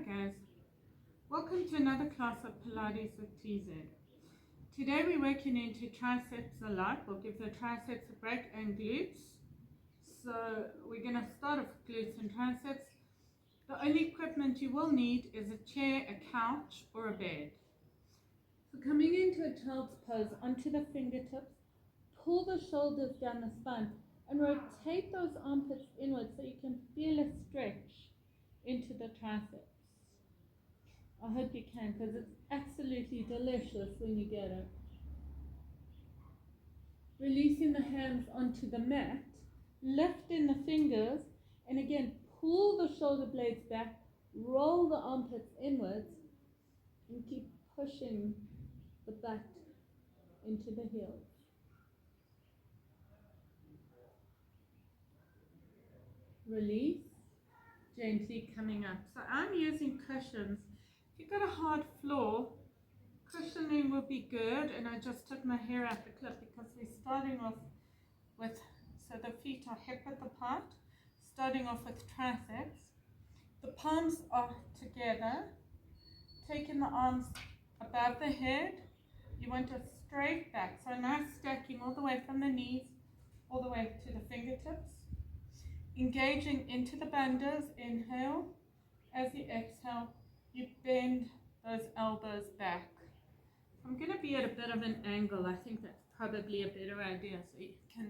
guys, welcome to another class of Pilates with TZ. Today we're working into triceps a lot. We'll give the triceps a break and glutes. So we're going to start off with glutes and triceps. The only equipment you will need is a chair, a couch or a bed. So coming into a child's pose onto the fingertips, pull the shoulders down the spine and rotate those armpits inwards so you can feel a stretch into the triceps. I hope you can, because it's absolutely delicious when you get it. Releasing the hands onto the mat, lifting the fingers, and again pull the shoulder blades back, roll the armpits inwards, and keep pushing the butt into the heels. Release, gently coming up. So I'm using cushions. If you've got a hard floor, cushioning would be good. And I just took my hair out the clip because we're starting off with, so the feet are hip width apart, starting off with triceps. The palms are together, taking the arms above the head. You want a straight back, so nice stacking all the way from the knees, all the way to the fingertips. Engaging into the bandhas, inhale. As you exhale, you bend those elbows back. I'm going to be at a bit of an angle. I think that's probably a better idea. So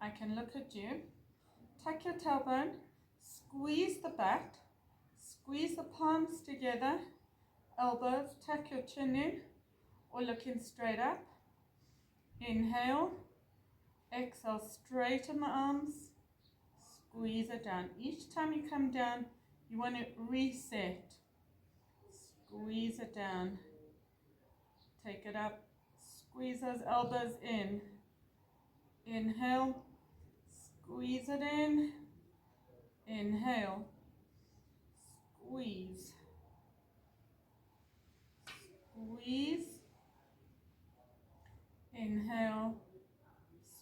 I can look at you. Tuck your tailbone, squeeze the butt, squeeze the palms together, elbows, tuck your chin in or looking straight up. Inhale, exhale, straighten the arms, squeeze it down. Each time you come down, you want to reset. Squeeze it down. Take it up. Squeeze those elbows in. Inhale. Squeeze it in. Inhale. Squeeze. Squeeze. Inhale.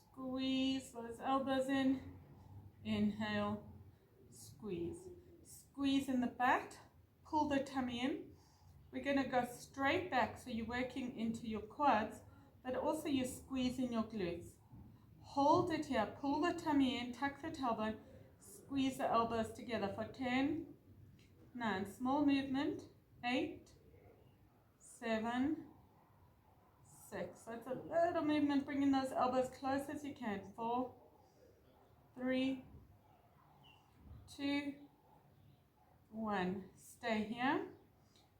Squeeze those elbows in. Inhale. Squeeze. Squeeze in the back. Pull the tummy in. We're going to go straight back, so you're working into your quads, but also you're squeezing your glutes. Hold it here, pull the tummy in, tuck the tailbone, squeeze the elbows together for 10, 9, small movement, 8, 7, 6. So it's a little movement, bringing those elbows close as you can. 4, 3, 2, 1. Stay here.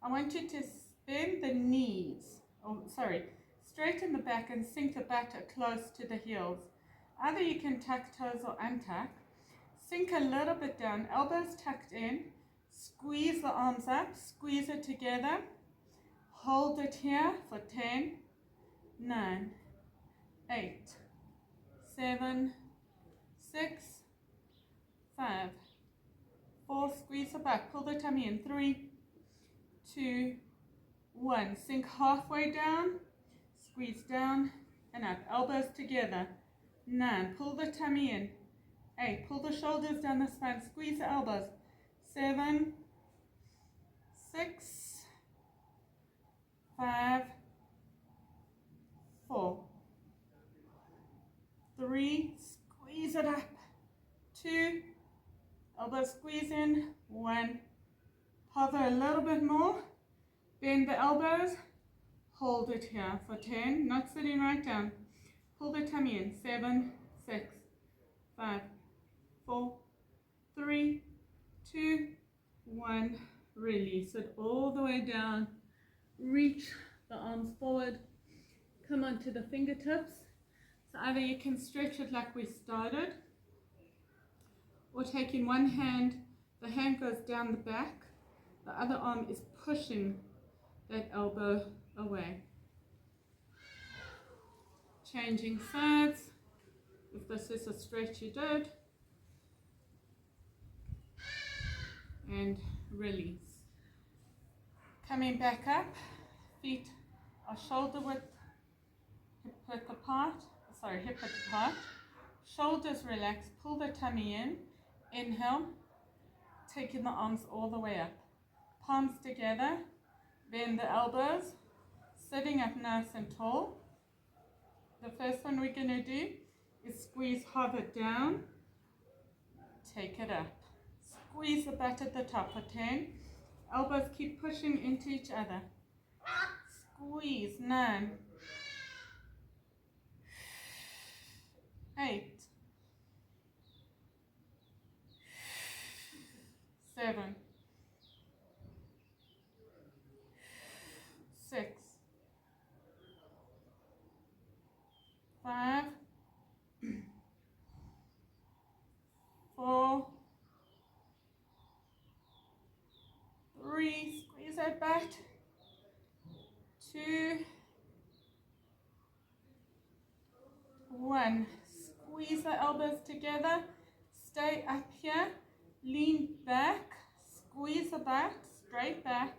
I want you to bend the knees, straighten the back and sink the butt close to the heels. Either you can tuck toes or untuck. Sink a little bit down, elbows tucked in. Squeeze the arms up, squeeze it together. Hold it here for 10, 9, 8, 7, 6, 5, 4. Squeeze the back, pull the tummy in. 3, 2, 1. Sink halfway down, squeeze down and up. Elbows together. 9. Pull the tummy in. 8. Pull the shoulders down the spine. Squeeze the elbows. 7, 6, 5, 4, 3. Squeeze it up. 2. Elbows squeeze in. 1. Hover a little bit more, bend the elbows, hold it here for 10, not sitting right down. Pull the tummy in. 7, 6, 5, 4, 3, 2, 1. Release it all the way down. Reach the arms forward. Come onto the fingertips. So either you can stretch it like we started, or taking one hand, the hand goes down the back. The other arm is pushing that elbow away. Changing sides, if this is a stretch you did. And release. Coming back up, feet are shoulder width, hip width apart. Shoulders relax, pull the tummy in. Inhale, taking the arms all the way up. palms together, bend the elbows, sitting up nice and tall. The first one we're going to do is squeeze, hover down, take it up. Squeeze the butt at the top for 10. Elbows keep pushing into each other. Squeeze, 9, 8, 7, 6, 5, 4, 3, squeeze that back, 2, 1, squeeze the elbows together, stay up here, lean back, squeeze the back, straight back,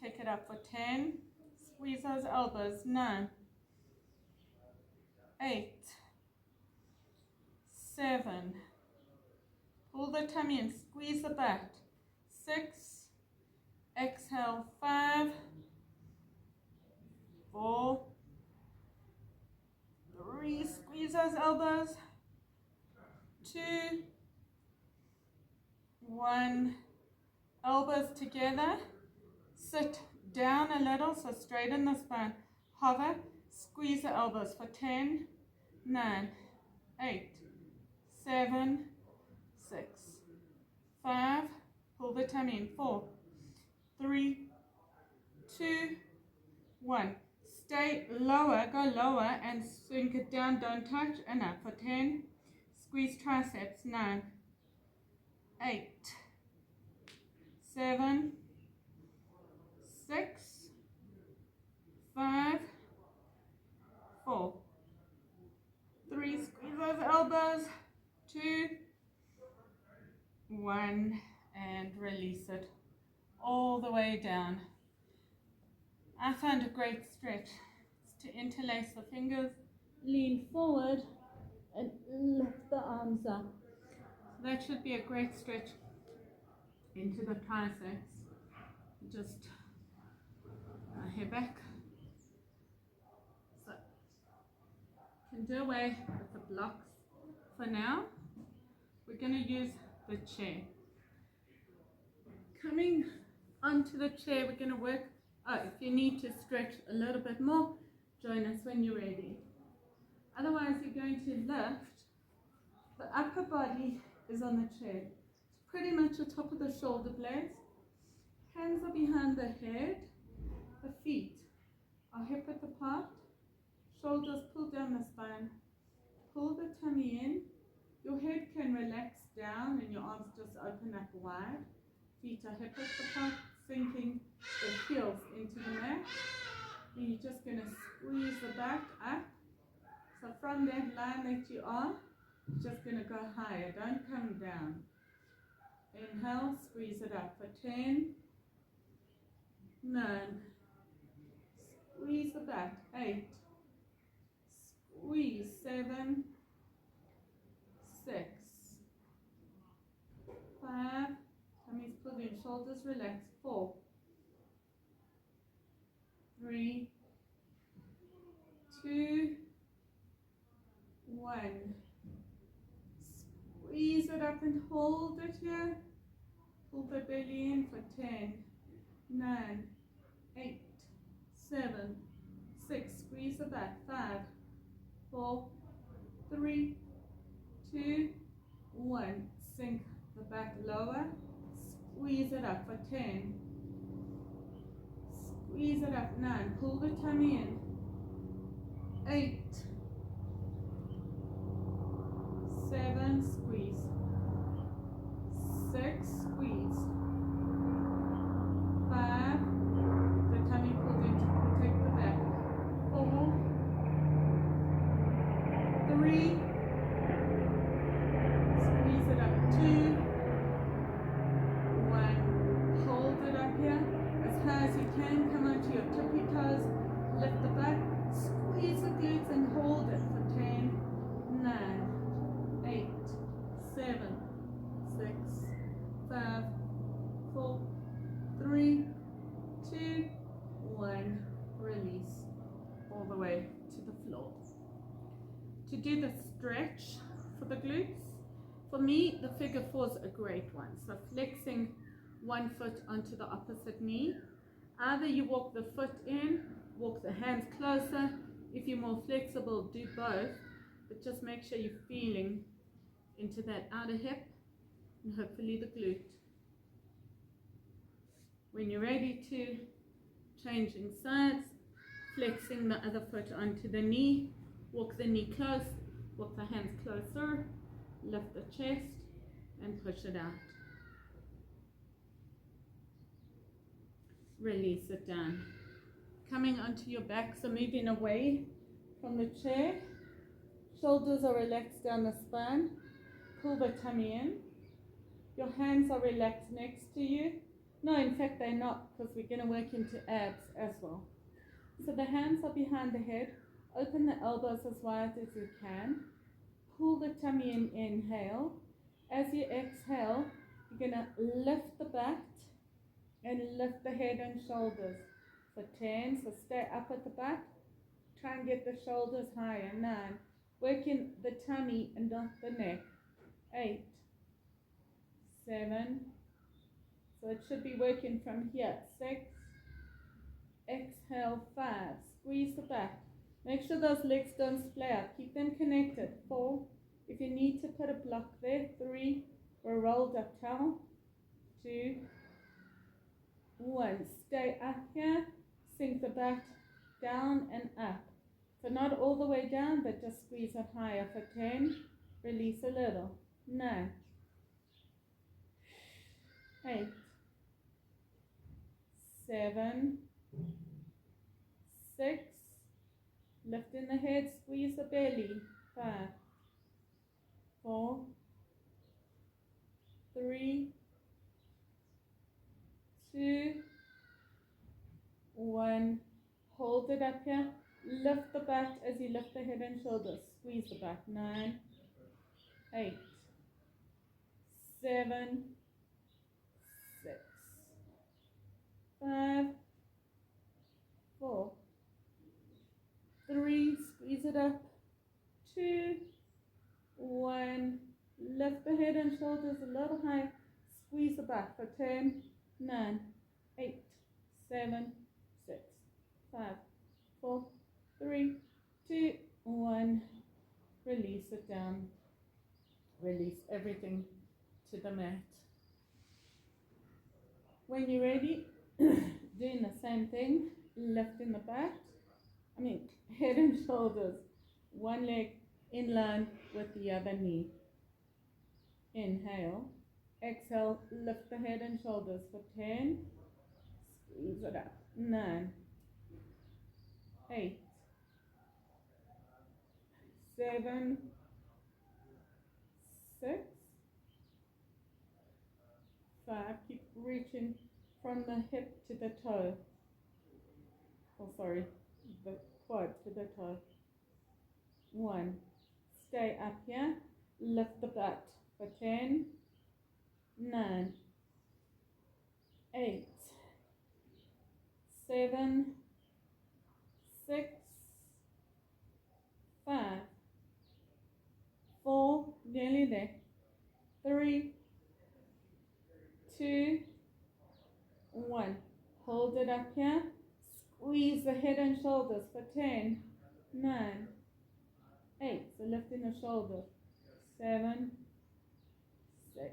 take it up for 10, squeeze those elbows, 9, 8, 7, pull the tummy in, squeeze the back, 6, exhale, 5, 4, 3, squeeze those elbows, 2, 1, elbows together, sit down a little, so straighten the spine, hover, squeeze the elbows for 10, 9, 8, 7, 6, 5, pull the tummy in, 4, 3, 2, 1, stay lower, go lower and sink it down, don't touch, and up for 10, squeeze triceps, 9, 8, 7, 6, 5, 4, 3, squeeze those elbows, 2, 1, and release it all the way down. I found a great stretch. It's to interlace the fingers, lean forward, and lift the arms up. So that should be a great stretch into the triceps. Just my hair back. So you can do away with the blocks for now. We're going to use the chair. Coming onto the chair, we're going to work. If you need to stretch a little bit more, join us when you're ready. Otherwise, you're going to lift. The upper body is on the chair. It's pretty much the top of the shoulder blades. Hands are behind the head. The feet are hip width apart. Shoulders pull down the spine. Pull the tummy in. Your head can relax down and your arms just open up wide. Feet are hip width apart, sinking the heels into the mat. And you're just going to squeeze the back up. So from that line that you are, you're just going to go higher. Don't come down. Inhale, squeeze it up for 10, 9, squeeze the back, 8, squeeze, 7, 6, 5, tummy's pulled in, shoulders relaxed, 4, 3, 2, 1. Squeeze it up and hold it here. Pull the belly in for 10, 9, 8, 7, 6. Squeeze the back, 5, 4, 3, 2, 1. Sink the back lower. Squeeze it up for 10. Squeeze it up, 9. Pull the tummy in. 8, 7, squeeze. 6, squeeze. 5, the tummy pulled in to protect the back. 4, 3, squeeze it up. 2, 1. Hold it up here as high as you can. Come onto your tippy toes. Lift the back. Squeeze the glutes and hold it for 10, 9, 8, do the stretch for the glutes, for me, the figure 4 is a great one. So flexing one foot onto the opposite knee. Either you walk the foot in, walk the hands closer. If you're more flexible, do both. But just make sure you're feeling into that outer hip and hopefully the glute. When you're ready to, changing sides, flexing the other foot onto the knee, walk the knee close, walk the hands closer, lift the chest and push it out. Release it down. Coming onto your back, so moving away from the chair. Shoulders are relaxed down the spine. Pull the tummy in. Your hands are relaxed next to you. No, in fact they're not, because we're going to work into abs as well. So the hands are behind the head. Open the elbows as wide as you can. Pull the tummy in, inhale. As you exhale, you're going to lift the back and lift the head and shoulders for 10. So stay up at the back. Try and get the shoulders higher. 9. Working the tummy and not the neck. 8. 7. So it should be working from here. 6. Exhale. 5. Squeeze the back. Make sure those legs don't splay out. Keep them connected. 4. If you need to put a block there. 3. Or rolled up towel. 2. 1. Stay up here. Sink the back down and up. So not all the way down, but just squeeze it higher for 10. Release a little. 9. 8. 7. 6. Lifting the head, squeeze the belly. 5. 4. 3. 2. 1. Hold it up here. Lift the back as you lift the head and shoulders. Squeeze the back. 9. 8. 7. 6. 5. 4. 3. Squeeze it up. 2. 1. Lift the head and shoulders a little higher. Squeeze the back for 10. 9. 8. 7. 6. 5. 4. 3. 2. 1. Release it down. Release everything to the mat. When you're ready, doing the same thing, lifting the back, head and shoulders, one leg in line with the other knee. Inhale, exhale, lift the head and shoulders for 10, squeeze it up, 9, 8, 7, 6, 5, keep reaching from the hip to the toe, the quad to the toe, 1, stay up here, lift the butt for 10, 9, 8, 7, 6, 5, 4, nearly there, 3, 2, 1. Hold it up here. Squeeze the head and shoulders for 10, 9, 8. So lifting the shoulder. 7, 6,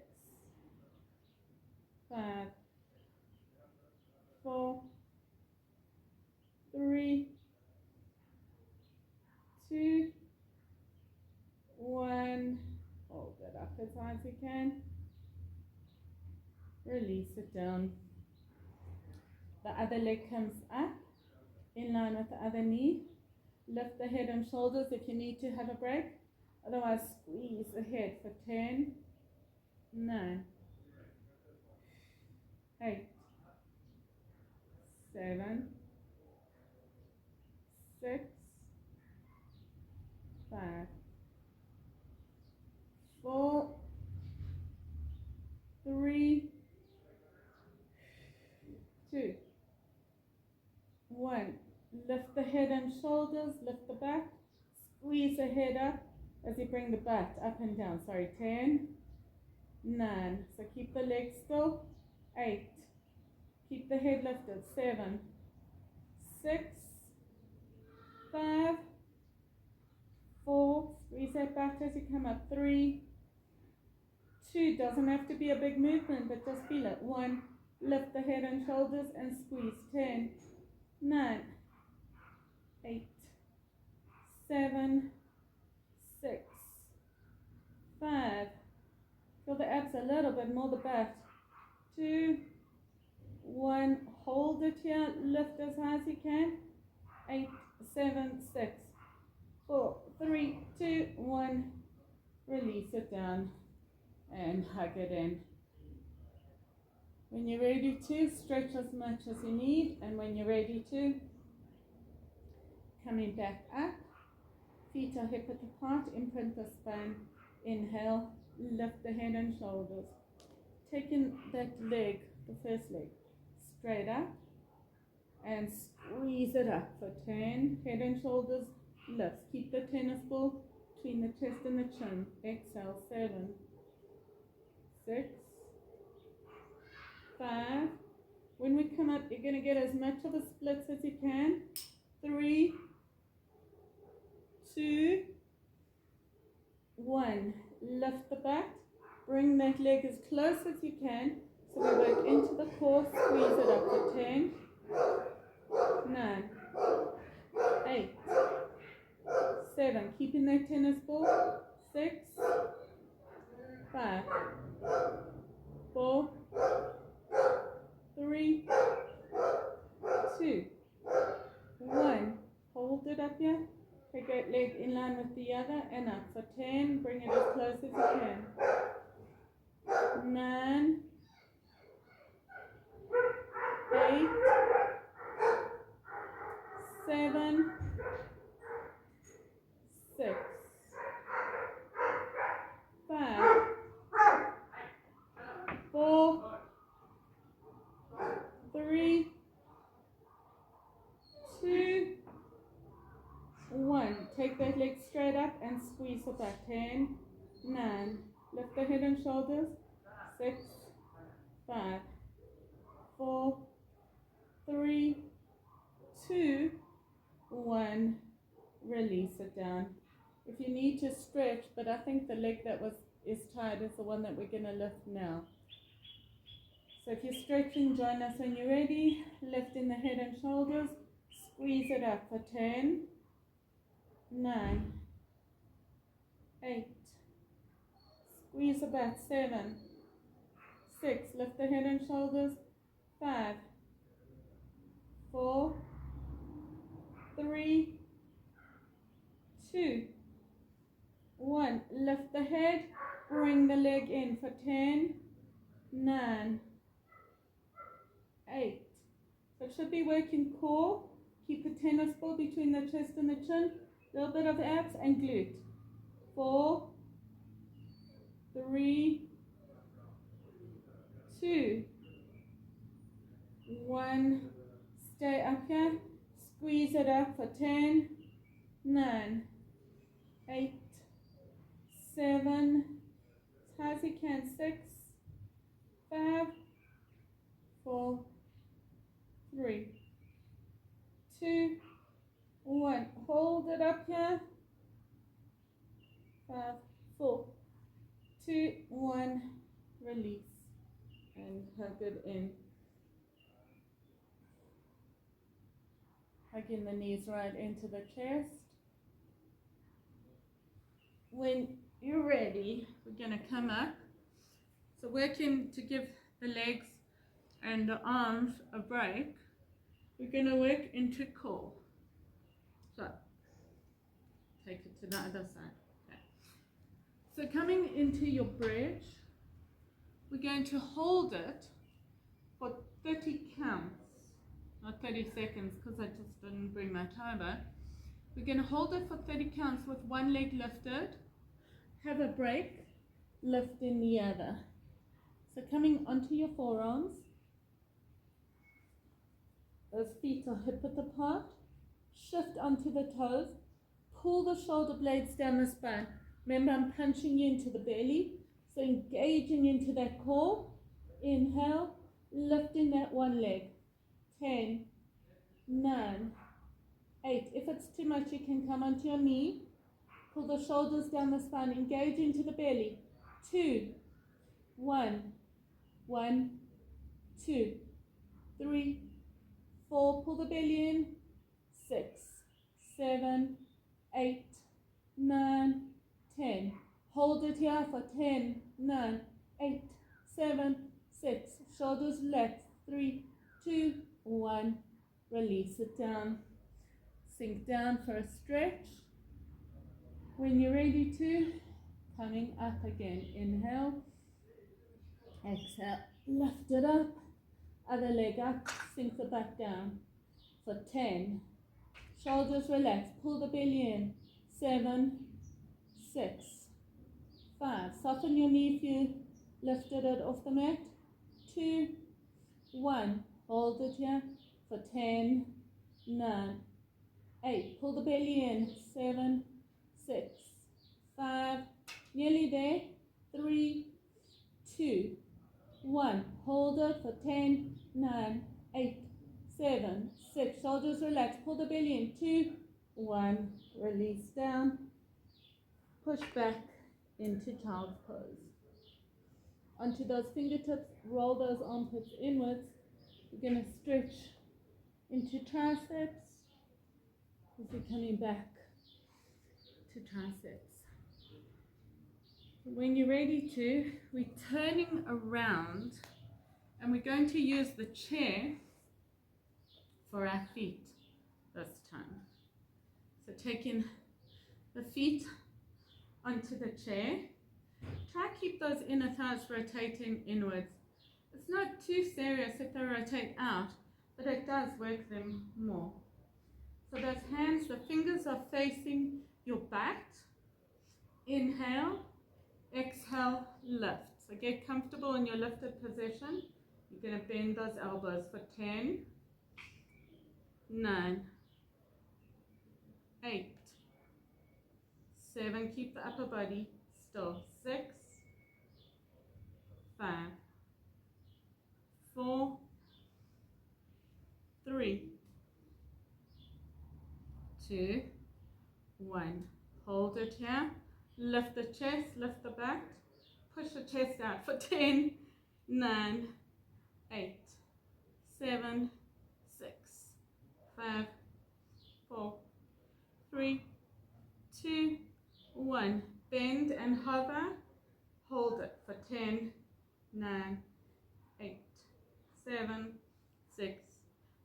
5, 4, 3, 2, 1. Hold it up as high as you can. Release it down. The other leg comes up in line with the other knee. Lift the head and shoulders if you need to have a break. Otherwise, squeeze the head for 10, 9, 8, 7, 6, 5, 4, 3, 2, 1. Lift the head and shoulders, lift the back, squeeze the head up, as you bring the butt up and down. Sorry, 10, 9. So keep the legs still. 8. Keep the head lifted. 7, 6, 5, 4. Squeeze that back as you come up. 3, 2. Doesn't have to be a big movement, but just feel it. 1. Lift the head and shoulders and squeeze. 10, 9, 8, 7, 6, 5. Feel the abs a little bit more, the back. 2, 1. Hold it here. Lift as high as you can. 8, 7, 6, 4, 3, 2, 1. Release it down and hug it in. When you're ready to, stretch as much as you need, and when you're ready to, coming back up, feet are hip width apart, imprint the spine, inhale, lift the head and shoulders, taking that leg, the first leg, straight up, and squeeze it up for 10, head and shoulders, lift, keep the tennis ball between the chest and the chin, exhale, 7, 6, 5. When we come up, you're going to get as much of a split as you can. 3, 2, 1. Lift the butt. Bring that leg as close as you can. So we work into the core. Squeeze it up for 10, 9, 8, 7. Keeping that tennis ball. 6, 5, 4, 3, 2, 1. Hold it up here. Take that leg in line with the other and up for 10. Bring it as close as you can. 9, 8, 7, 6, 5, 4, 3, 2, 1. Take that leg straight up and squeeze it back. 10, 9. Lift the head and shoulders. 6, 5, 4, 3, 2, 1. Release it down. If you need to stretch, but I think the leg that is tired is the one that we're going to lift now. So if you're stretching, join us when you're ready. Lifting the head and shoulders. Squeeze it up for 10, 9, 8. Squeeze it back. 7, 6. Lift the head and shoulders. 5, 4, 3, 2, 1. Lift the head. Bring the leg in for 10, 9, 8. So it should be working core. Keep the tennis ball between the chest and the chin. A little bit of abs and glute. 4, 3, 2, 1. Stay up here. Squeeze it up for 10, 9, 8, 7. As high as you can. 6, 5, 4, 3, 2, 1. Hold it up here. 5, 4, 2, 1. Release and hug it in. Hugging the knees right into the chest. When you're ready, we're going to come up. So working to give the legs and the arms a break, we're going to work into core. So take it to the other side. Okay. So coming into your bridge, we're going to hold it for 30 counts. Not 30 seconds because I just didn't bring my timer. We're going to hold it for 30 counts with one leg lifted. Have a break, lift in the other. So coming onto your forearms. Those feet are hip width apart. Shift onto the toes. Pull the shoulder blades down the spine. Remember, I'm punching you into the belly, so engaging into that core. Inhale, lifting that one leg. 10, 9, 8. If it's too much, you can come onto your knee. Pull the shoulders down the spine, engage into the belly. 2, 1, 1, 2, 3, 4. Pull the belly in. 6, 7, 8, 9, 10. Hold it here for 10, 9, 8, 7, 6. Shoulders relaxed. 3, 2, 1. Release it down. Sink down for a stretch. When you're ready to, coming up again. Inhale. Exhale. Lift it up. Other leg up. Sink the back down for 10. Shoulders relaxed. Pull the belly in. 7, 6, 5. Soften your knee if you lifted it off the mat. 2, 1. Hold it here for 10, 9, 8. Pull the belly in. 7, 6, 5. Nearly there. 3, 2, 1. Hold it for 10, 9, 8, 7, 6. Shoulders relaxed. Pull the belly in. 2, 1. Release down. Push back into child's pose. Onto those fingertips, roll those armpits inwards. We're going to stretch into triceps as we're coming back to triceps. When you're ready to, we're turning around and we're going to use the chair for our feet this time. So taking the feet onto the chair. Try to keep those inner thighs rotating inwards. It's not too serious if they rotate out, but it does work them more. So those hands, the fingers are facing your back. Inhale, exhale, lift. So get comfortable in your lifted position. You're going to bend those elbows for 10, 9, 8, 7. Keep the upper body still. 6, 5, 4, 3, 2, 1. Hold it here. Lift the chest, lift the back. Push the chest out for 10, 9, 8, 7, 6, 5, 4, 3, 2, 1. Bend and hover. Hold it for 10, 9, 8, 7, 6,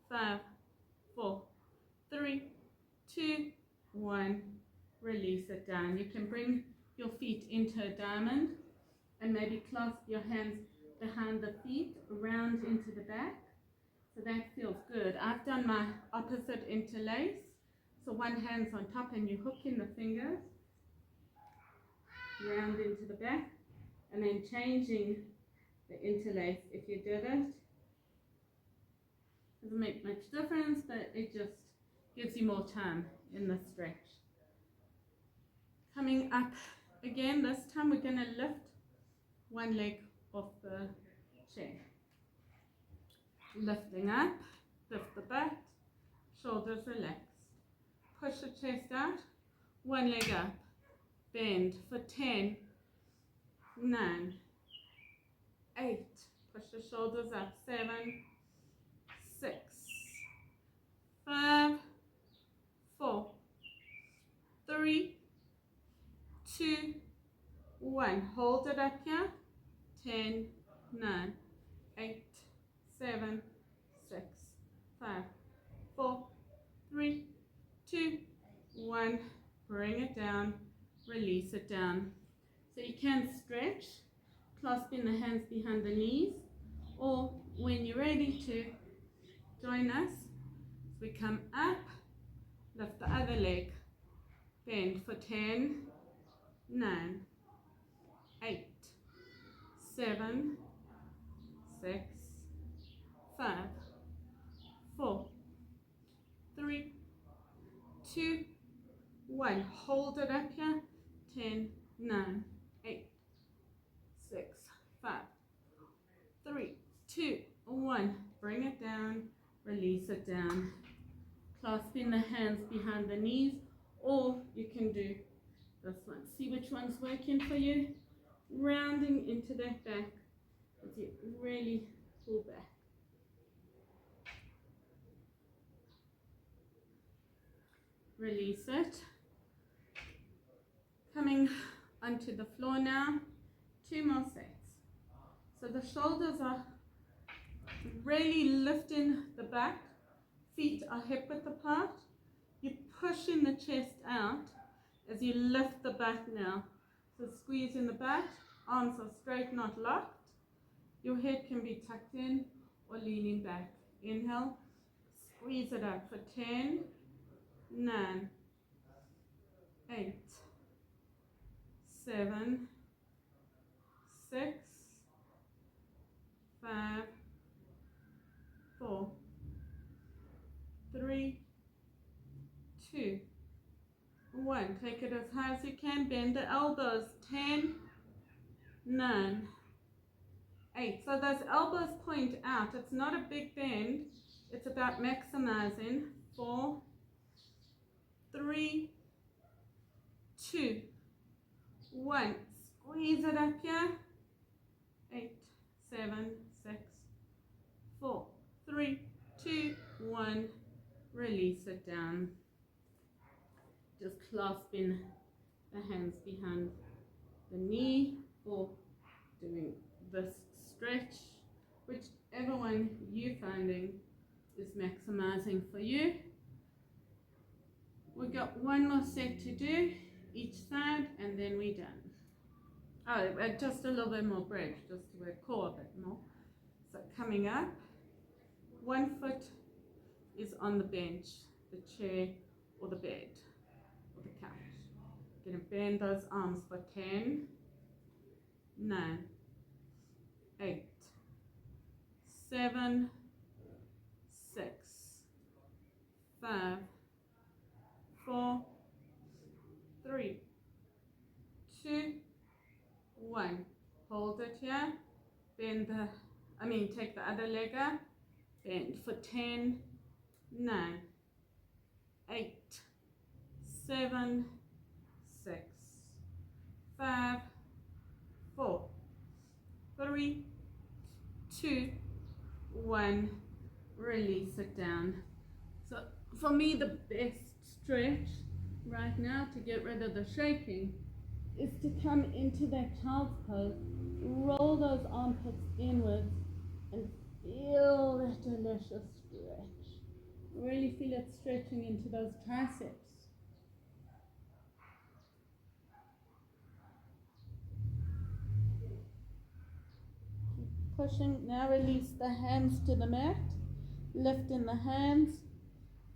5, 4, 3, 2, 1. Release it down. You can bring your feet into a diamond and maybe clasp your hands behind the feet, round into the back. So that feels good. I've done my opposite interlace. So one hand's on top and you hook in the fingers, round into the back, and then changing the interlace. If you did it, doesn't make much difference, but it just gives you more time in the stretch. Coming up again, this time we're going to lift one leg off the chair. Lifting up, lift the butt, shoulders relaxed. Push the chest out, one leg up, bend for 10, 9, 8. Push the shoulders up, 7, 6, 5, 4, 3, 2, 1. Hold it up here. 10, 9, 8, 7, 6, 5, 4, 3, 2, 1. Bring it down. Release it down. So you can stretch, clasping the hands behind the knees, or when you're ready to join us, we come up, lift the other leg, bend for 10, 9, 8, 7, 6, 5, 4, 3, 2, 1. Hold it up here. 10, 9, 8, 6, 5, 3, 2, 1. Bring it down, release it down. Clasping the hands behind the knees, or you can do this one. See which one's working for you. Rounding into that back as you really pull back. Release it. Coming onto the floor now. 2 more sets. So the shoulders are really lifting the back. Feet are hip width apart. You're pushing the chest out as you lift the back now. So squeeze in the back. Arms are straight, not locked. Your head can be tucked in or leaning back. Inhale. Squeeze it out for 10, 9, 8, 7, 6, 5, 4, 3, 2, 1. Take it as high as you can. Bend the elbows. 10, 9, 8. So those elbows point out. It's not a big bend. It's about maximizing. 4, 3, 2, 1. Squeeze it up here. 8, 7, 6, 4, 3, 2, 1. Release it down. Just clasping the hands behind the knee or doing this stretch, whichever one you're finding is maximizing for you. We've got one more set to do each side and then we're done. Oh, just a little bit more bridge, just to work core a bit more. So coming up, one foot is on the bench, the chair or the bed or the couch. Gonna bend those arms for 10, 9, 8, 7, 6, 5, 4, 3, 2, 1. Hold it here. Bend take the other leg up. Bend for 10, 9, 8, 7, 6, 5, 4, 3, 2, 1. Release it down. So for me, the best stretch right now to get rid of the shaking is to come into that child's pose, roll those armpits inwards, and feel that delicious stretch. Really feel it stretching into those triceps. Pushing, now release the hands to the mat, lift in the hands,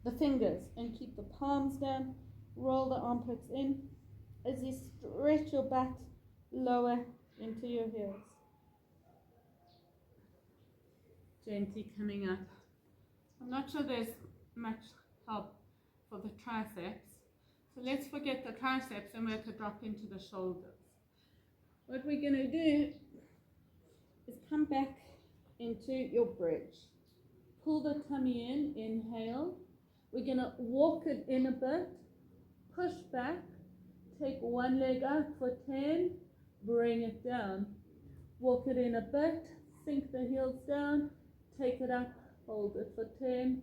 the fingers, and keep the palms down, roll the armpits in as you stretch your back lower into your heels. Gently coming up. I'm not sure there's much help for the triceps, so let's forget the triceps and work a drop into the shoulders. What we're going to do is come back into your bridge. Pull the tummy in, inhale. We're going to walk it in a bit, push back, take one leg up for 10, bring it down. Walk it in a bit, sink the heels down, take it up, hold it for 10,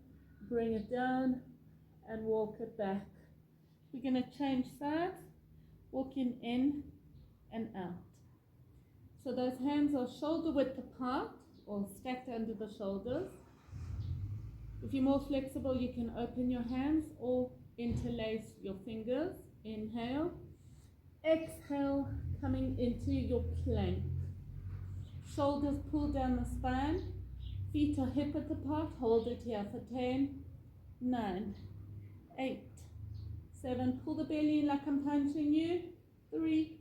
bring it down, and walk it back. We're going to change sides, walking in and out. So those hands are shoulder width apart or stacked under the shoulders. If you're more flexible, you can open your hands or interlace your fingers. Inhale. Exhale, coming into your plank. Shoulders pull down the spine. Feet are hip width apart. Hold it here for 10, 9, 8, 7. Pull the belly in like I'm punching you. 3,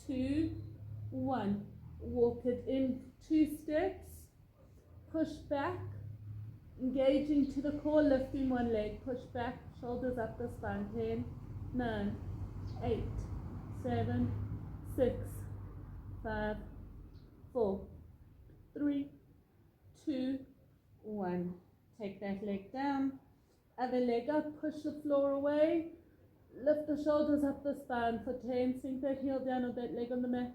2, 1. Walk it in 2 steps. Push back. Engaging to the core, lifting one leg. Push back, shoulders up the spine. 10, 9, 8, 7, 6, 5, 4, 3, 2, 1. Take that leg down, other leg up, push the floor away, lift the shoulders up the spine for 10, sink that heel down of that leg on the mat.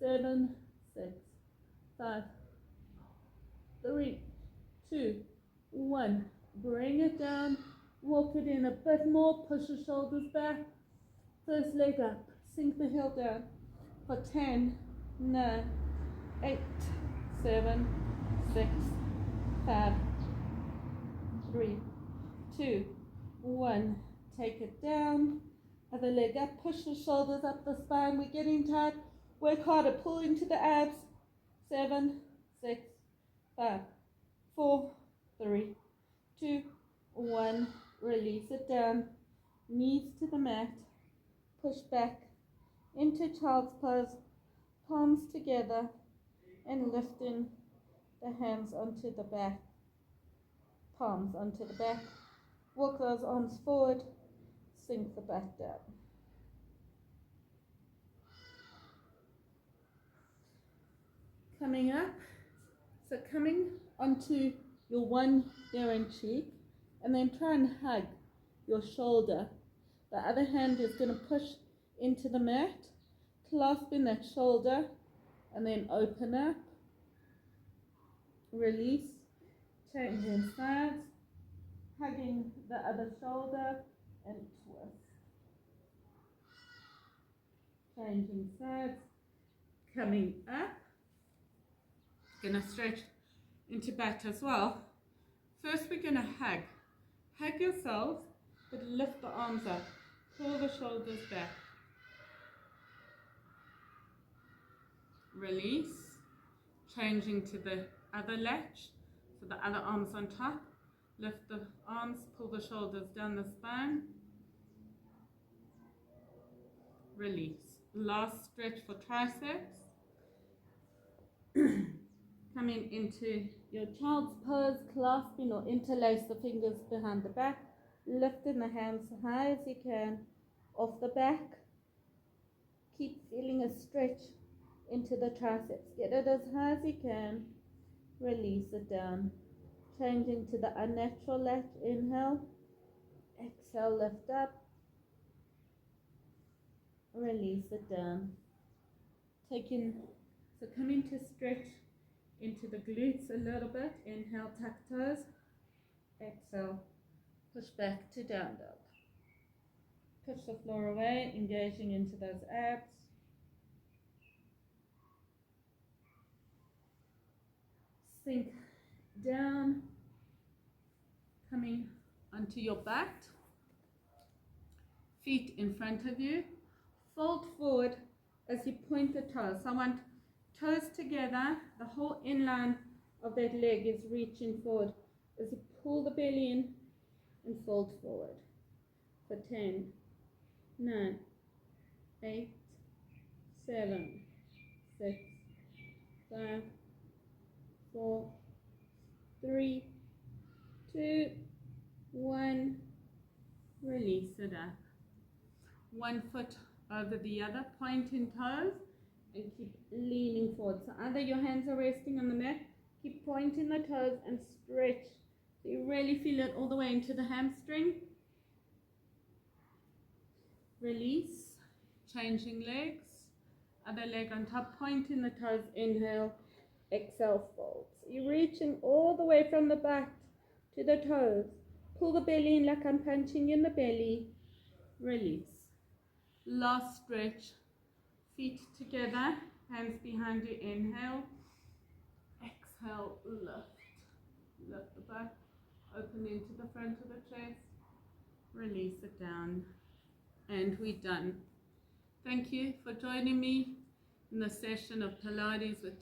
7, 6, 5, 3, 2, 1. Bring it down, walk it in a bit more, push the shoulders back, first leg up, sink the heel down for 10, 9, 8, 7, 6, 5, 3, 2, 1. Take it down, other leg up, push the shoulders up the spine, we're getting tight, work harder, pull into the abs. 7, 6, 5, 4, 3, 2, 1. Release it down, knees to the mat, push back into child's pose, palms together, and lifting the hands onto the back, palms onto the back. Walk those arms forward, sink the back down. Coming up, so coming onto your one ear and cheek, and then try and hug your shoulder. The other hand is going to push into the mat, clasping that shoulder, and then open up, release, changing sides, hugging the other shoulder, and twist. Changing sides, coming up, going to stretch into back as well. First we're going to hug yourselves, but lift the arms up, pull the shoulders back, release, changing to the other latch, so the other arm's on top, lift the arms, pull the shoulders down the spine, release. Last stretch for triceps. Coming into your child's pose, clasping or interlace the fingers behind the back, lifting the hands high as you can off the back. Keep feeling a stretch into the triceps. Get it as high as you can. Release it down. Changing to the unnatural latch. Inhale. Exhale, lift up. Release it down. So coming to stretch into the glutes a little bit. Inhale, tuck toes. Exhale, push back to down dog. Push the floor away, engaging into those abs. Sink down, coming onto your back. Feet in front of you. Fold forward as you point the toes. So I want toes together. The whole inline of that leg is reaching forward as you pull the belly in and fold forward. For 10, 9, 8, 7, 6, 5, 4, 3, 2, 1. Release it up. One foot over the other, pointing toes, and keep leaning forward. So either your hands are resting on the mat, keep pointing the toes and stretch. So you really feel it all the way into the hamstring. Release, changing legs, other leg on top, pointing the toes, inhale, exhale, fold. So you're reaching all the way from the back to the toes. Pull the belly in like I'm punching in the belly. Release. Last stretch, feet together, hands behind you, inhale, exhale, lift the back, open into the front of the chest, release it down, and we're done. Thank you for joining me in the session of Pilates with